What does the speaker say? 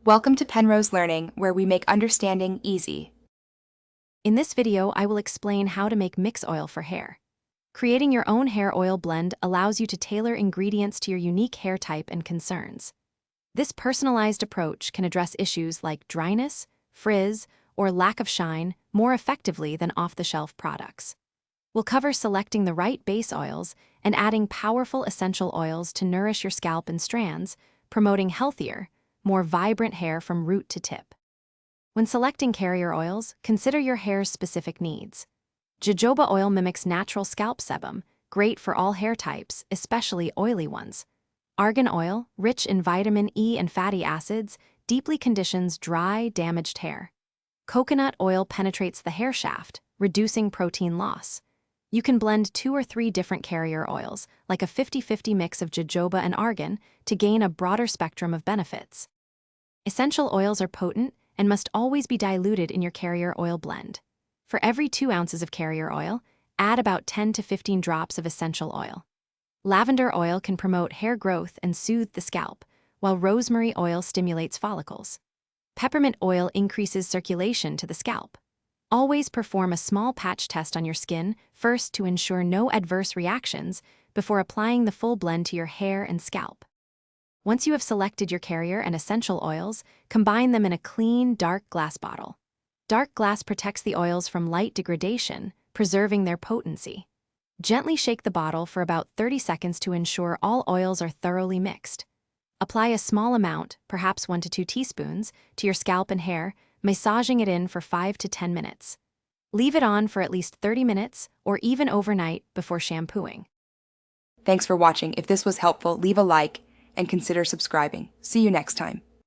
Welcome to Penrose Learning, where we make understanding easy. In this video, I will explain how to make mix oil for hair. Creating your own hair oil blend allows you to tailor ingredients to your unique hair type and concerns. This personalized approach can address issues like dryness, frizz, or lack of shine more effectively than off-the-shelf products. We'll cover selecting the right base oils and adding powerful essential oils to nourish your scalp and strands, promoting healthier, more vibrant hair from root to tip. When selecting carrier oils, consider your hair's specific needs. Jojoba oil mimics natural scalp sebum, great for all hair types, especially oily ones. Argan oil, rich in vitamin E and fatty acids, deeply conditions dry, damaged hair. Coconut oil penetrates the hair shaft, reducing protein loss. You can blend 2 or 3 different carrier oils, like a 50-50 mix of jojoba and argan, to gain a broader spectrum of benefits. Essential oils are potent and must always be diluted in your carrier oil blend. For every 2 ounces of carrier oil, add about 10 to 15 drops of essential oil. Lavender oil can promote hair growth and soothe the scalp, while rosemary oil stimulates follicles. Peppermint oil increases circulation to the scalp. Always perform a small patch test on your skin first to ensure no adverse reactions before applying the full blend to your hair and scalp. Once you have selected your carrier and essential oils, combine them in a clean, dark glass bottle. Dark glass protects the oils from light degradation, preserving their potency. Gently shake the bottle for about 30 seconds to ensure all oils are thoroughly mixed. Apply a small amount, perhaps 1 to 2 teaspoons, to your scalp and hair, massaging it in for 5 to 10 minutes. Leave it on for at least 30 minutes or even overnight before shampooing. Thanks for watching. If this was helpful, leave a like and consider subscribing. See you next time.